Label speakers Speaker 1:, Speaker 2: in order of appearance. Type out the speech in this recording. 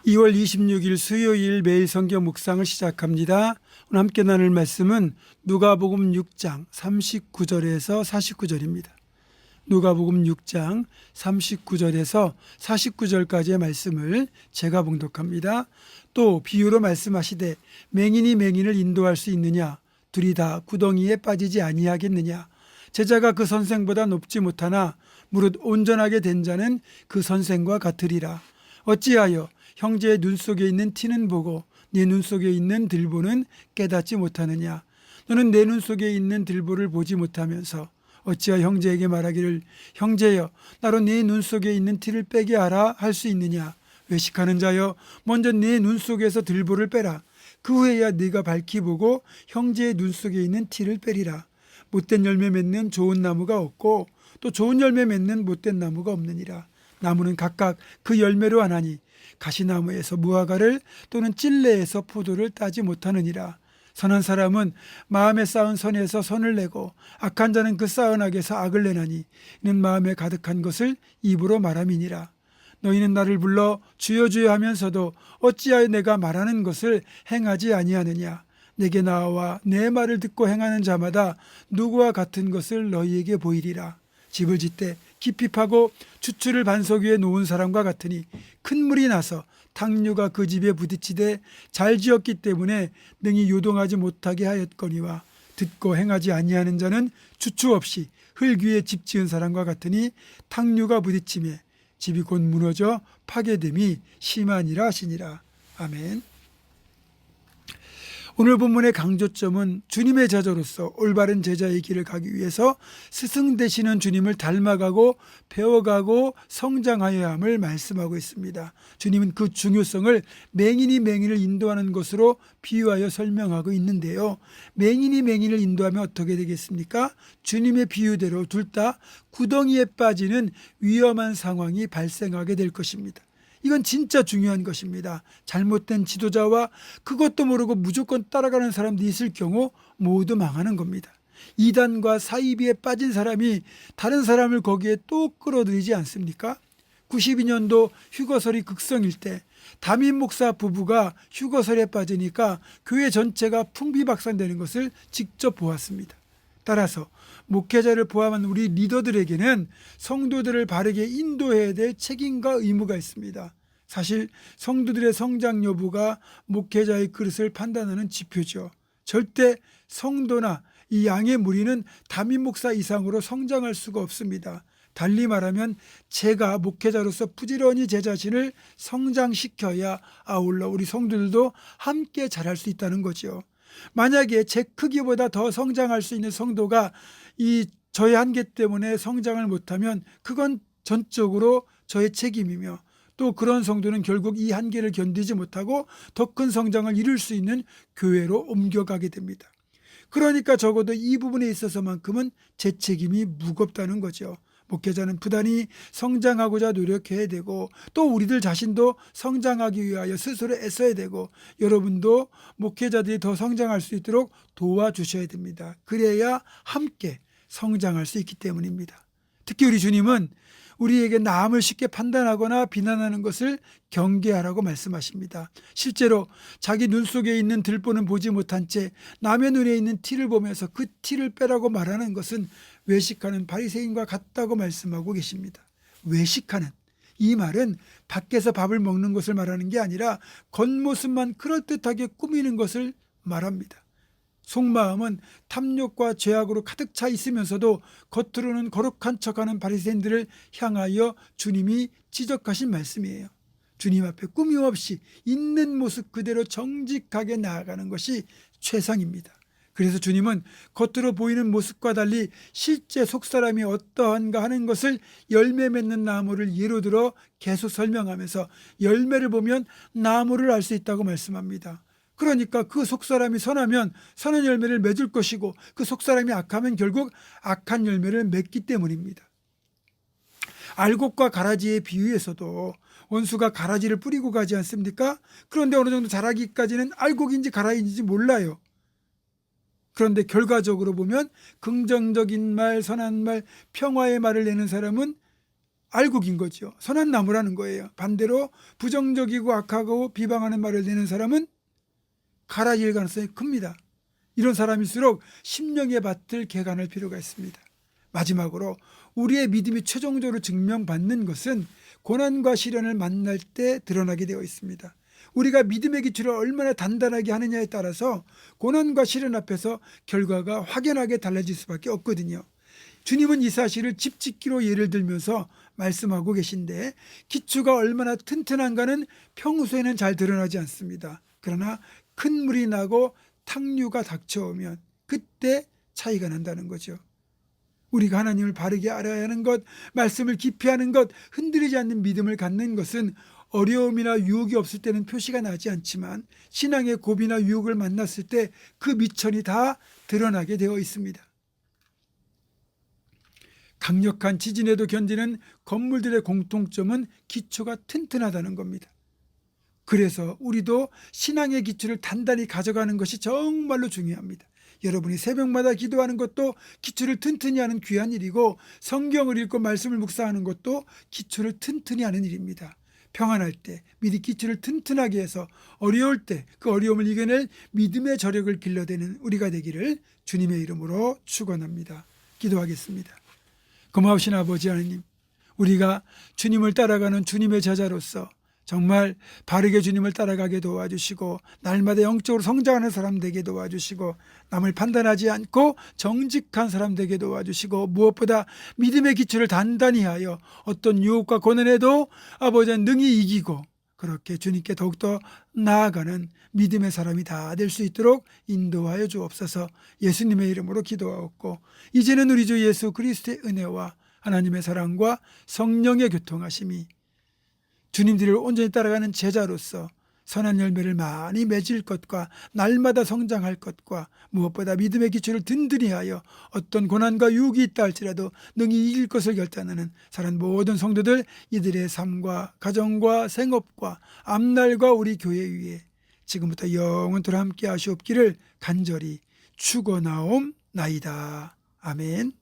Speaker 1: 2월 26일 수요일 매일 성경 묵상을 시작합니다. 오늘 함께 나눌 말씀은 누가복음 6장 39절에서 49절입니다. 누가복음 6장 39절에서 49절까지의 말씀을 제가 봉독합니다. 또 비유로 말씀하시되 맹인이 맹인을 인도할 수 있느냐? 둘이 다 구덩이에 빠지지 아니하겠느냐? 제자가 그 선생보다 높지 못하나 무릇 온전하게 된 자는 그 선생과 같으리라. 어찌하여 형제의 눈 속에 있는 티는 보고 네 눈 속에 있는 들보는 깨닫지 못하느냐? 너는 내 눈 속에 있는 들보를 보지 못하면서 어찌하여 형제에게 말하기를 형제여 나로 네 눈 속에 있는 티를 빼게 하라 할 수 있느냐? 외식하는 자여 먼저 네 눈 속에서 들보를 빼라. 그 후에야 네가 밝히 보고 형제의 눈 속에 있는 티를 빼리라. 못된 열매 맺는 좋은 나무가 없고 또 좋은 열매 맺는 못된 나무가 없느니라. 나무는 각각 그 열매로 하나니 가시나무에서 무화과를 또는 찔레에서 포도를 따지 못하느니라. 선한 사람은 마음에 쌓은 선에서 선을 내고 악한 자는 그 쌓은 악에서 악을 내나니 이는 마음에 가득한 것을 입으로 말함이니라. 너희는 나를 불러 주여 주여 하면서도 어찌하여 내가 말하는 것을 행하지 아니하느냐? 내게 나와 내 말을 듣고 행하는 자마다 누구와 같은 것을 너희에게 보이리라. 집을 짓되 깊이 파고 추추를 반석 위에 놓은 사람과 같으니 큰 물이 나서 탕류가 그 집에 부딪히되 잘 지었기 때문에 능히 요동하지 못하게 하였거니와 듣고 행하지 아니하는 자는 추추 없이 흙 위에 집 지은 사람과 같으니 탕류가 부딪힘에 집이 곧 무너져 파괴됨이 심하니라 하시니라. 아멘. 오늘 본문의 강조점은 주님의 제자로서 올바른 제자의 길을 가기 위해서 스승 되시는 주님을 닮아가고 배워가고 성장하여야 함을 말씀하고 있습니다. 주님은 그 중요성을 맹인이 맹인을 인도하는 것으로 비유하여 설명하고 있는데요. 맹인이 맹인을 인도하면 어떻게 되겠습니까? 주님의 비유대로 둘 다 구덩이에 빠지는 위험한 상황이 발생하게 될 것입니다. 이건 진짜 중요한 것입니다. 잘못된 지도자와 그것도 모르고 무조건 따라가는 사람도 있을 경우 모두 망하는 겁니다. 이단과 사이비에 빠진 사람이 다른 사람을 거기에 또 끌어들이지 않습니까? 92년도 휴거설이 극성일 때 담임 목사 부부가 휴거설에 빠지니까 교회 전체가 풍비박산되는 것을 직접 보았습니다. 따라서 목회자를 포함한 우리 리더들에게는 성도들을 바르게 인도해야 될 책임과 의무가 있습니다. 사실 성도들의 성장 여부가 목회자의 그릇을 판단하는 지표죠. 절대 성도나 이 양의 무리는 담임 목사 이상으로 성장할 수가 없습니다. 달리 말하면 제가 목회자로서 부지런히 제 자신을 성장시켜야 아울러 우리 성도들도 함께 자랄 수 있다는 거죠. 만약에 제 크기보다 더 성장할 수 있는 성도가 저의 한계 때문에 성장을 못하면 그건 전적으로 저의 책임이며 또 그런 성도는 결국 이 한계를 견디지 못하고 더 큰 성장을 이룰 수 있는 교회로 옮겨가게 됩니다. 그러니까 적어도 이 부분에 있어서만큼은 제 책임이 무겁다는 거죠. 목회자는 부단히 성장하고자 노력해야 되고 또 우리들 자신도 성장하기 위하여 스스로 애써야 되고 여러분도 목회자들이 더 성장할 수 있도록 도와주셔야 됩니다. 그래야 함께 성장할 수 있기 때문입니다. 특히 우리 주님은 우리에게 남을 쉽게 판단하거나 비난하는 것을 경계하라고 말씀하십니다. 실제로 자기 눈 속에 있는 들보는 보지 못한 채 남의 눈에 있는 티를 보면서 그 티를 빼라고 말하는 것은 외식하는 바리새인과 같다고 말씀하고 계십니다. 외식하는 이 말은 밖에서 밥을 먹는 것을 말하는 게 아니라 겉모습만 그럴듯하게 꾸미는 것을 말합니다. 속마음은 탐욕과 죄악으로 가득 차 있으면서도 겉으로는 거룩한 척하는 바리새인들을 향하여 주님이 지적하신 말씀이에요. 주님 앞에 꾸밈 없이 있는 모습 그대로 정직하게 나아가는 것이 최상입니다. 그래서 주님은 겉으로 보이는 모습과 달리 실제 속사람이 어떠한가 하는 것을 열매 맺는 나무를 예로 들어 계속 설명하면서 열매를 보면 나무를 알 수 있다고 말씀합니다. 그러니까 그 속사람이 선하면 선한 열매를 맺을 것이고 그 속사람이 악하면 결국 악한 열매를 맺기 때문입니다. 알곡과 가라지의 비유에서도 원수가 가라지를 뿌리고 가지 않습니까? 그런데 어느 정도 자라기까지는 알곡인지 가라지인지 몰라요. 그런데 결과적으로 보면 긍정적인 말, 선한 말, 평화의 말을 내는 사람은 알곡인 거죠. 선한 나무라는 거예요. 반대로 부정적이고 악하고 비방하는 말을 내는 사람은 가라질 가능성이 큽니다. 이런 사람일수록 심령의 밭을 개간할 필요가 있습니다. 마지막으로 우리의 믿음이 최종적으로 증명받는 것은 고난과 시련을 만날 때 드러나게 되어 있습니다. 우리가 믿음의 기초를 얼마나 단단하게 하느냐에 따라서 고난과 시련 앞에서 결과가 확연하게 달라질 수밖에 없거든요. 주님은 이 사실을 집 짓기로 예를 들면서 말씀하고 계신데, 기초가 얼마나 튼튼한가는 평소에는 잘 드러나지 않습니다. 그러나 큰 물이 나고 탕류가 닥쳐오면 그때 차이가 난다는 거죠. 우리가 하나님을 바르게 알아야 하는 것, 말씀을 깊이 하는 것, 흔들리지 않는 믿음을 갖는 것은 어려움이나 유혹이 없을 때는 표시가 나지 않지만 신앙의 고비나 유혹을 만났을 때 그 미천이 다 드러나게 되어 있습니다. 강력한 지진에도 견디는 건물들의 공통점은 기초가 튼튼하다는 겁니다. 그래서 우리도 신앙의 기초를 단단히 가져가는 것이 정말로 중요합니다. 여러분이 새벽마다 기도하는 것도 기초를 튼튼히 하는 귀한 일이고, 성경을 읽고 말씀을 묵상하는 것도 기초를 튼튼히 하는 일입니다. 평안할 때 미리 기초를 튼튼하게 해서 어려울 때 그 어려움을 이겨낼 믿음의 저력을 길러대는 우리가 되기를 주님의 이름으로 축원합니다. 기도하겠습니다. 고마우신 아버지 하나님, 우리가 주님을 따라가는 주님의 제자로서 정말 바르게 주님을 따라가게 도와주시고, 날마다 영적으로 성장하는 사람 되게 도와주시고, 남을 판단하지 않고 정직한 사람 되게 도와주시고, 무엇보다 믿음의 기초를 단단히 하여 어떤 유혹과 고난에도 아버지 능히 이기고, 그렇게 주님께 더욱더 나아가는 믿음의 사람이 다 될 수 있도록 인도하여 주옵소서. 예수님의 이름으로 기도하옵고, 이제는 우리 주 예수 그리스도의 은혜와 하나님의 사랑과 성령의 교통하심이 주님들을 온전히 따라가는 제자로서 선한 열매를 많이 맺을 것과 날마다 성장할 것과, 무엇보다 믿음의 기초를 든든히 하여 어떤 고난과 유혹이 있다 할지라도 능히 이길 것을 결단하는 사는 모든 성도들, 이들의 삶과 가정과 생업과 앞날과 우리 교회 위에 지금부터 영원토록 함께 하시옵기를 간절히 축원하옵나이다. 아멘.